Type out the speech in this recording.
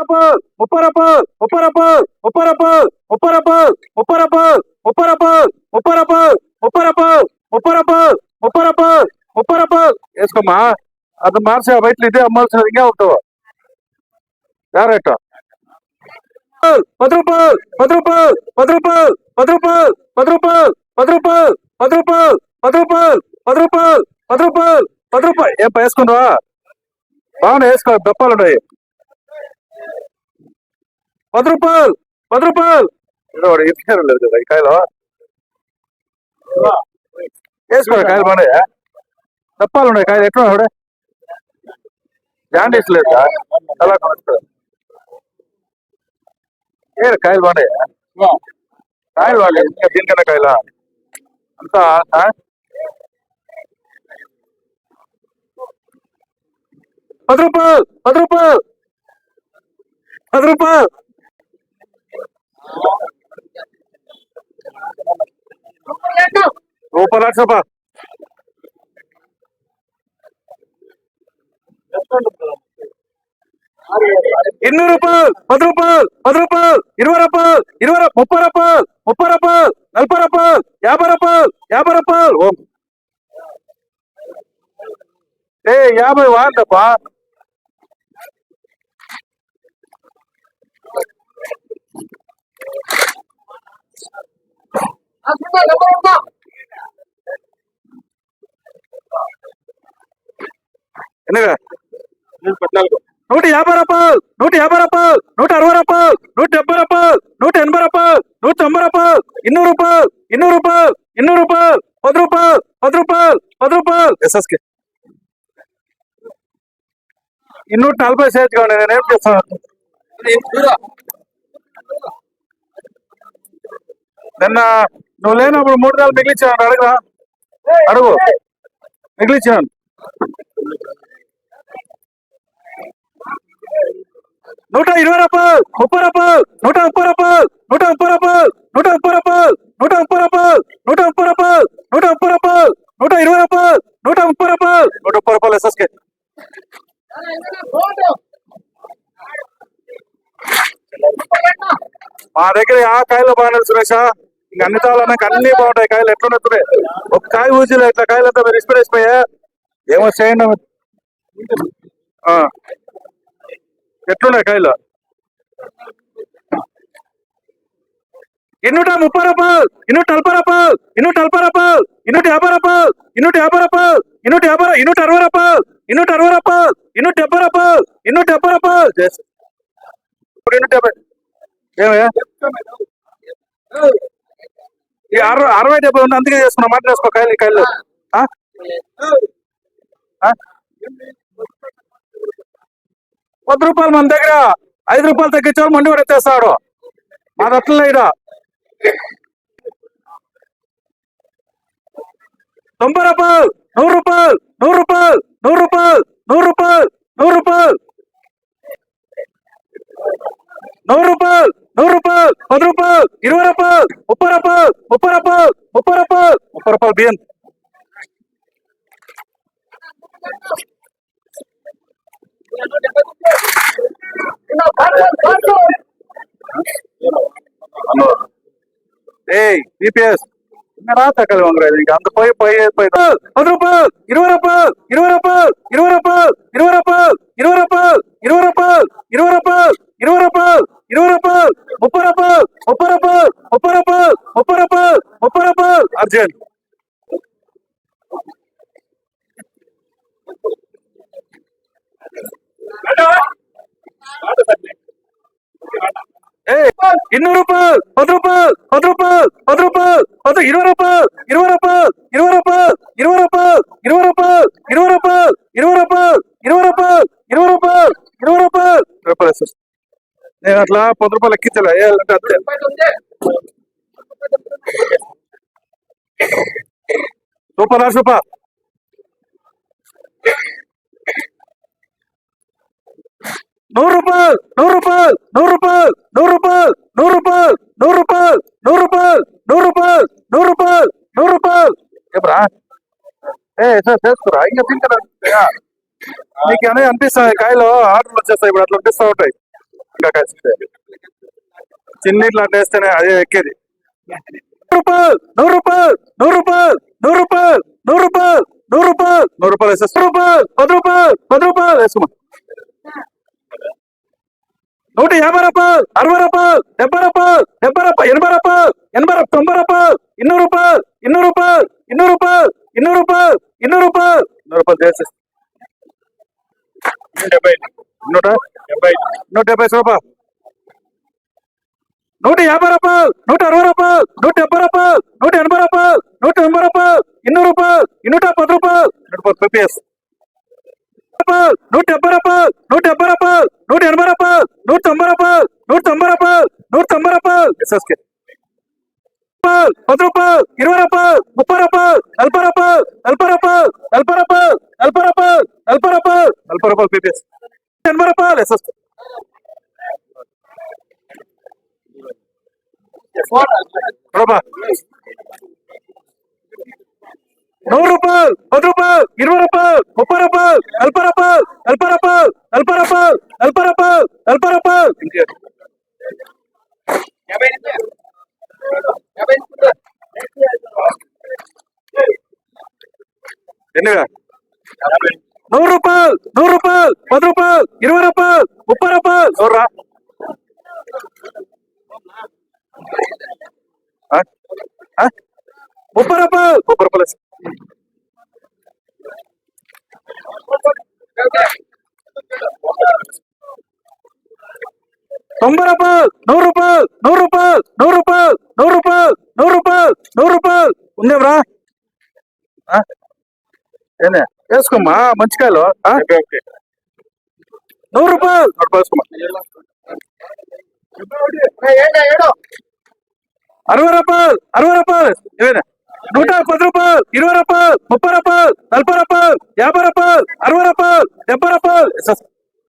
రూపాయలు 30 రూపాయలు 30 రూపాయలు 30 రూపాయలు 30 రూపాయలు 30 రూపాయలు 30 రూపాయలు 30 రూపాయలు 30 రూపాయలు 30 రూపాయలు 30 రూపాయలు 30 రూపాయలు వేసుకోమ్మా. అది మార్చా బయట ఇదే అమ్మాల్సిన ఇంకా ఉంటావా రేట 10 రూపాయలు 10 రూపాయలు 10 రూపాయలు 10 రూపాయలు 10 రూపాయలు 10 రూపాయలు 10 రూపాయలు 10 రూపాయలు 10 రూపాయలు 10 రూపాయలు 10 రూపాయలు ఏం వేసుకున్నావా బాగా వేసుకో దప్పాలు ఉన్నాయి 10 రూపాయలు 10 రూపాయలు ఇచ్చారు లేదు కదా ఈ కాయలు వేసుకో కాయలు బాగున్నాయా దప్పాలు ఉన్నాయి కాయలు ఎట్లా ఆవిడ జాండీస్ లేదా అలా ఏ కాయలు బాగున్నాయా కాయలు బాగా ఇంకా దీనికన్నా కాయలా అంతా 10 రూపాయలు 10 రూపాయలు 10 రూపాయలు రూపాయలు 1 రూపాయలు 200 రూపాయలు 10 రూపాయలు 10 రూపాయలు 20 రూపాయలు 20 30 రూపాయలు 30 రూపాయలు 40 రూపాయలు 50 రూపాయలు 50 రూపాయలు 50 వాడప్పా ఎన్నగా 150 రూపాయలు 150 రూపాయలు 160 రూపాయలు 170 రూపాయలు 180 రూపాయలు 190 రూపాయలు 200 రూపాయలు 200 రూపాయలు 200 రూపాయలు 10 రూపాయలు 10 రూపాయలు 10 రూపాయలు ఎస్ఎస్కి 240 సేజ్ కావాలి నేనేం చేస్తాను నిన్న నువ్వు లేనప్పుడు 3 నెలలు మిగిలిచ్చాను అడగరా అడుగు మిగిలిచ్చాను 120 రూపాయలు 30 రూపాయలు 130 రూపాయలు 130 రూపాయలు 130 రూపాయలు 130 రూపాయలు 130 రూపాయలు 130 రూపాయలు 120 రూపాయలు 130 రూపాయలు 130 రూపాయలు ఎస్ఎస్కే మా దగ్గర ఆ కాయలు బాగున్నాయి సురేష ఇంక అన్ని తాళానికి అన్ని బాగుంటాయి కాయలు ఎట్లున్నాయి ఒక కాయ ఊజీలో ఇట్లా కాయలు అంతా మీరు ఇష్టపడేసిపోయా ఏమో చేయండి ఎట్లున్నాయి కాయలు 230 రూపాయలు 240 రూపాయలు 240 రూపాయలు 250 రూపాయలు 250 రూపాయలు 260 రూపాయలు 260 రూపాయలు 270 రూపాయలు 270 రూపాయలు 270 ఏమయ్యా ఈ 60-70 ఉంది అందుకే చేసుకున్నా మాట వేసుకో కాయలు కాయలు 10 రూపాయలు మన దగ్గర 5 రూపాయలు తగ్గించాడు మండి కూడా ఎత్తేస్తాడు మాది అట్లా ఇడా 90 రూపాయలు 100 రూపాయలు 100 రూపాయలు 100 రూపాయలు 100 రూపాయలు 100 రూపాయలు 100 రూపాయలు 100 రూపాయలు 10 రూపాయలు 20 రూపాయలు 30 రూపాయలు 30 రూపాయలు 30 రూపాయలు 30 రూపాయలు బియ్యం బిపిఎస్ రాతకలు ఇంకా అంత పోయి 10 రూపాయలు 20 రూపాయలు 20 రూపాయలు 20 రూపాయలు 20 రూపాయలు 20 రూపాయలు 20 రూపాయలు 20 రూపాయలు 20 రూపాయలు 20 రూపాయలు 30 రూపాయలు 30 రూపాయలు 30 రూపాయలు 30 రూపాయలు 30 రూపాయలు అర్జెంట్ ఇన్నూరు రూపాయలు 10 రూపాయలు 10 రూపాయలు 10 రూపాయలు 20 రూపాయలు 20 రూపాయలు 20 రూపాయలు 20 రూపాయలు 20 రూపాయలు 20 రూపాయలు 20 రూపాయలు 20 రూపాయలు 20 రూపాయలు 20 రూపాయలు రూపాయలు నేను అట్లా 10 రూపాయలు ఎక్కించాలి అంటే అంతే సూపర్ 100 రూపాయలు 100 రూపాయలు 100 రూపాయలు 100 రూపాయలు 100 రూపాయలు 100 రూపాయలు 100 రూపాయలు 100 రూపాయలు 100 రూపాయలు 100 రూపాయలు 100 రూపాయలు ఏబ్రా చేసుకురా ఇంకా తింటారా నీకు అనేది అనిపిస్తాయి కాయలు ఆర్డర్లు వచ్చేస్తాయి ఇప్పుడు అట్లా అనిపిస్తూ ఉంటాయి ఇంకా కలిసి చిన్న ఇట్లా అంటే వేస్తేనే అదే ఎక్కేది. 100 రూపాయలు 100 రూపాయలు 100 రూపాయలు 100 రూపాయలు 100 రూపాయలు 100 రూపాయలు 100 రూపాయలు వేసేస్తా. 10 రూపాయలు 10 రూపాయలు వేసుకోమా. 150 రూపాయలు 60 రూపాయలు 70 రూపాయలు 70 రూపాయలు 80 రూపాయలు 80 90 రూపాయలు 200 రూపాయలు 200 రూపాయలు 200 రూపాయలు 200 రూపాయలు 200 రూపాయలు 200 రూపాయలు చేసేస్తా. 170 170 రూపాయలు 150 రూపాయలు 160 రూపాయలు 170 రూపాయలు 180 రూపాయలు 180 రూపాయలు 200 రూపాయలు 210 రూపాయలు 110 రూపాయలు 170 రూపాయలు 170 రూపాయలు 180 రూపాయలు 190 రూపాయలు 190 రూపాయలు 190 రూపాయలు 10 రూపాయలు 20 రూపాయలు 30 రూపాయలు 40 రూపాయలు 40 రూపాయలు 40 రూపాయలు 40 రూపాయలు 40 రూపాయలు 40 రూపాయలు పీపీఎస్ 80 రూపాయలు ఎస్ఎస్ 100 రూపాయలు 10 రూపాయలు 20 రూపాయలు 30 రూపాయలు 40 రూపాయలు 40 రూపాయలు 40 రూపాయలు 40 రూపాయలు 40 రూపాయలు ఎన్నిగా 100 రూపాయలు 100 రూపాయలు 10 రూపాయలు 20 రూపాయలు 30 రూపాయలు చూడరా 30 రూపాయలు 30 రూపాయలు 90 రూపాయలు 100 రూపాయలు 100 రూపాయలు 100 రూపాయలు 100 రూపాయలు 100 రూపాయలు 100 రూపాయలు ఉందేమ్రా ఏనే వేసుకోమ్మా మంచికాయలు 100 రూపాయలు 100 రూపాయలు వేసుకోమ్మా 60 రూపాయలు 60 రూపాయలు ఇవేనా 110 రూపాయలు 20 రూపాయలు 30 రూపాయలు 40 రూపాయలు 50 రూపాయలు 60 రూపాయలు 70 రూపాయలు